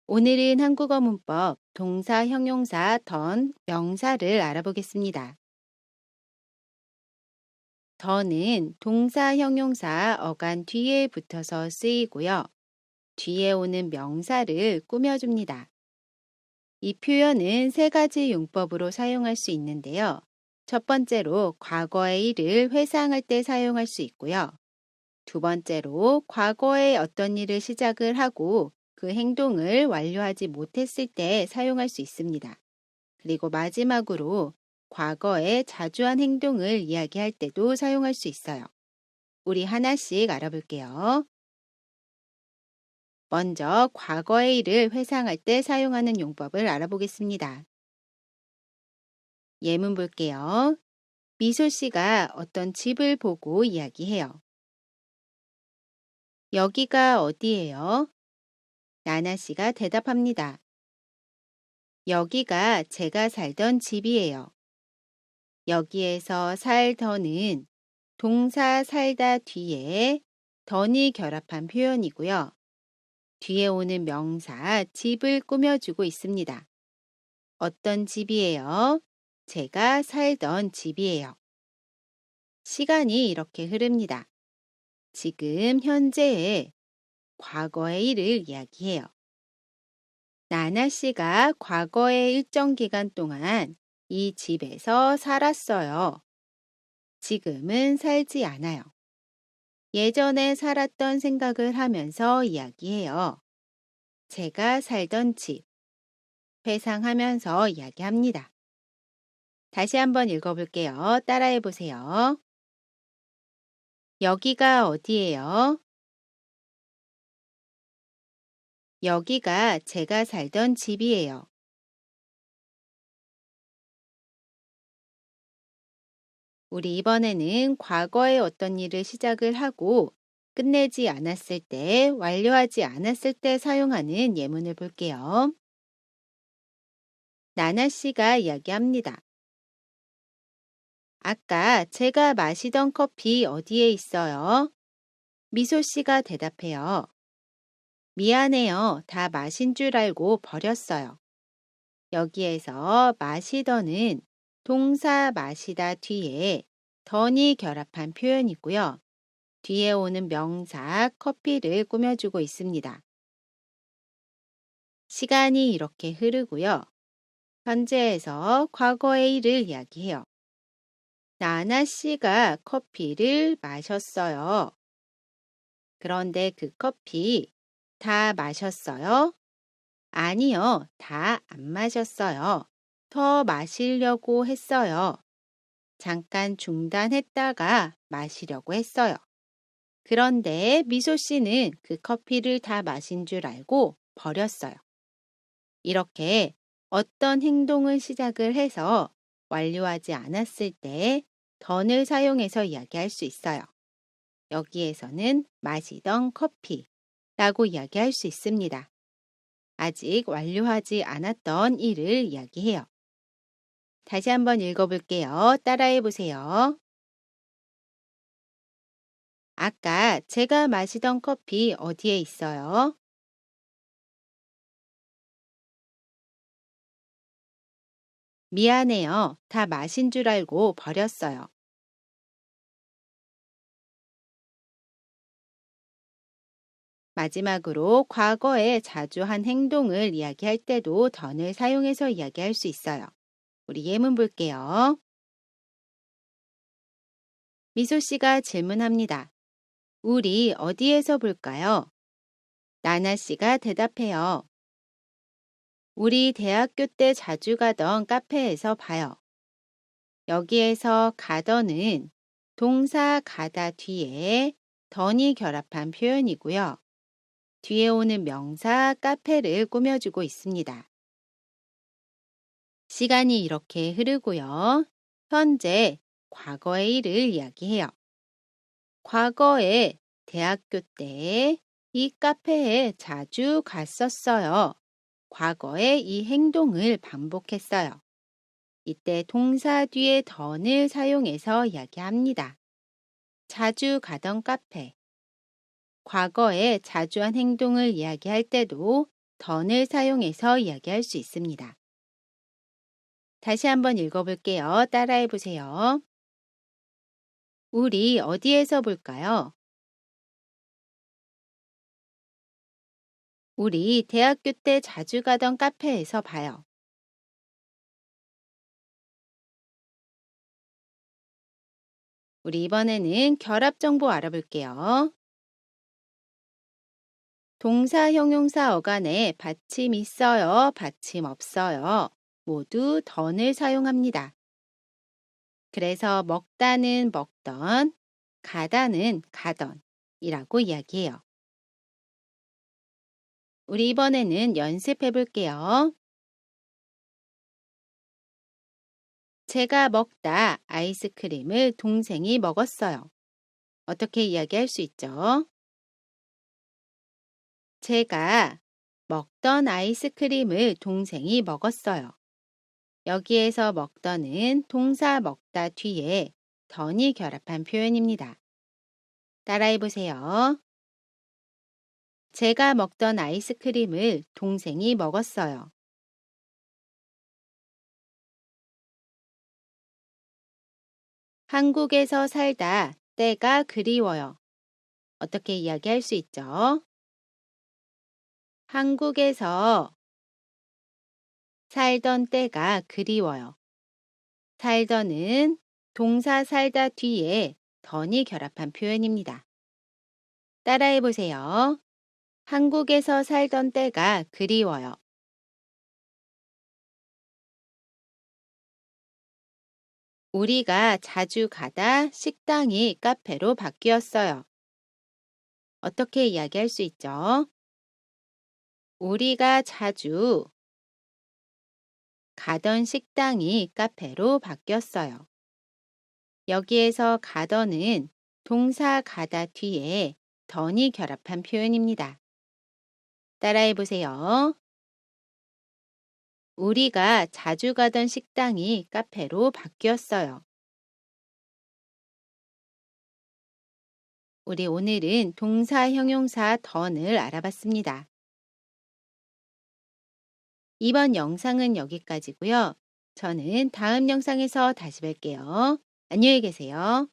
오늘은 한국어 문법 동사, 형용사, 던, 명사를 알아보겠습니다. 던은 동사, 형용사, 어간 뒤에 붙어서 쓰이고요. 뒤에 오는 명사를 꾸며줍니다. 이 표현은 세 가지 용법으로 사용할 수 있는데요. 첫 번째로 과거의 일을 회상할 때 사용할 수 있고요. 두 번째로 과거에 어떤 일을 시작을 하고 그 행동을 완료하지 못했을 때 사용할 수 있습니다. 그리고 마지막으로 과거에 자주 한 행동을 이야기할 때도 사용할 수 있어요. 우리 하나씩 알아볼게요. 먼저 과거의 일을 회상할 때 사용하는 용법을 알아보겠습니다. 예문 볼게요. 미소 씨가 어떤 집을 보고 이야기해요. 여기가 어디예요? 나나 씨가 대답합니다. 여기가 제가 살던 집이에요. 여기에서 살더는 동사 살다 뒤에 던이 결합한 표현이고요. 뒤에 오는 명사 집을 꾸며주고 있습니다. 어떤 집이에요? 제가 살던 집이에요. 시간이 이렇게 흐릅니다. 지금 현재의 과거의 일을 이야기해요. 나나 씨가 과거의 일정 기간 동안 이 집에서 살았어요. 지금은 살지 않아요. 예전에 살았던 생각을 하면서 이야기해요. 제가 살던 집, 회상하면서 이야기합니다. 다시 한번 읽어볼게요. 따라해 보세요. 여기가 어디예요? 여기가 제가 살던 집이에요. 우리 이번에는 과거에 어떤 일을 시작을 하고 끝내지 않았을 때, 완료하지 않았을 때 사용하는 예문을 볼게요. 나나 씨가 이야기합니다. 아까 제가 마시던 커피 어디에 있어요? 미소 씨가 대답해요. 미안해요. 다 마신 줄 알고 버렸어요. 여기에서 마시더는 동사 마시다 뒤에 던이 결합한 표현이고요. 뒤에 오는 명사 커피를 꾸며주고 있습니다. 시간이 이렇게 흐르고요. 현재에서 과거의 일을 이야기해요. 나나 씨가 커피를 마셨어요. 그런데 그 커피 다 마셨어요? 아니요, 다 안 마셨어요. 더 마시려고 했어요. 잠깐 중단했다가 마시려고 했어요. 그런데 미소 씨는 그 커피를 다 마신 줄 알고 버렸어요. 이렇게 어떤 행동을 시작을 해서 완료하지 않았을 때 던을 사용해서 이야기할 수 있어요. 여기에서는 마시던 커피라고 이야기할 수 있습니다. 아직 완료하지 않았던 일을 이야기해요. 다시 한번 읽어볼게요. 따라해 보세요. 아까 제가 마시던 커피 어디에 있어요? 미안해요. 다 마신 줄 알고 버렸어요. 마지막으로 과거에 자주 한 행동을 이야기할 때도 던을 사용해서 이야기할 수 있어요. 우리 예문 볼게요. 미소 씨가 질문합니다. 우리 어디에서 볼까요? 나나 씨가 대답해요. 우리 대학교 때 자주 가던 카페에서 봐요. 여기에서 가더는 동사 가다 뒤에 던이 결합한 표현이고요. 뒤에 오는 명사 카페를 꾸며주고 있습니다. 시간이 이렇게 흐르고요. 현재 과거의 일을 이야기해요. 과거에 대학교 때 이 카페에 자주 갔었어요. 과거에 이 행동을 반복했어요. 이때 동사 뒤에 던을 사용해서 이야기합니다. 자주 가던 카페. 과거에 자주 한 행동을 이야기할 때도 던을 사용해서 이야기할 수 있습니다. 다시 한번 읽어볼게요. 따라해 보세요. 우리 어디에서 볼까요? 우리 대학교 때 자주 가던 카페에서 봐요. 우리 이번에는 결합 정보 알아볼게요. 동사, 형용사 어간에 받침 있어요, 받침 없어요. 모두 던을 사용합니다. 그래서 먹다는 먹던, 가다는 가던 이라고 이야기해요. 우리 이번에는 연습해 볼게요. 제가 먹다 아이스크림을 동생이 먹었어요. 어떻게 이야기할 수 있죠? 제가 먹던 아이스크림을 동생이 먹었어요. 여기에서 먹던은 동사 먹다 뒤에 던이 결합한 표현입니다. 따라해 보세요. 제가 먹던 아이스크림을 동생이 먹었어요. 한국에서 살다 때가 그리워요. 어떻게 이야기할 수 있죠? 한국에서 살던 때가 그리워요. 살던은 동사 살다 뒤에 던이 결합한 표현입니다. 따라해 보세요. 한국에서 살던 때가 그리워요. 우리가 자주 가다 식당이 카페로 바뀌었어요. 어떻게 이야기할 수 있죠? 우리가 자주 가던 식당이 카페로 바뀌었어요. 여기에서 가던은 동사 가다 뒤에 던이 결합한 표현입니다. 따라해 보세요. 우리가 자주 가던 식당이 카페로 바뀌었어요. 우리 오늘은 동사, 형용사, 던을 알아봤습니다. 이번 영상은 여기까지고요. 저는 다음 영상에서 다시 뵐게요. 안녕히 계세요.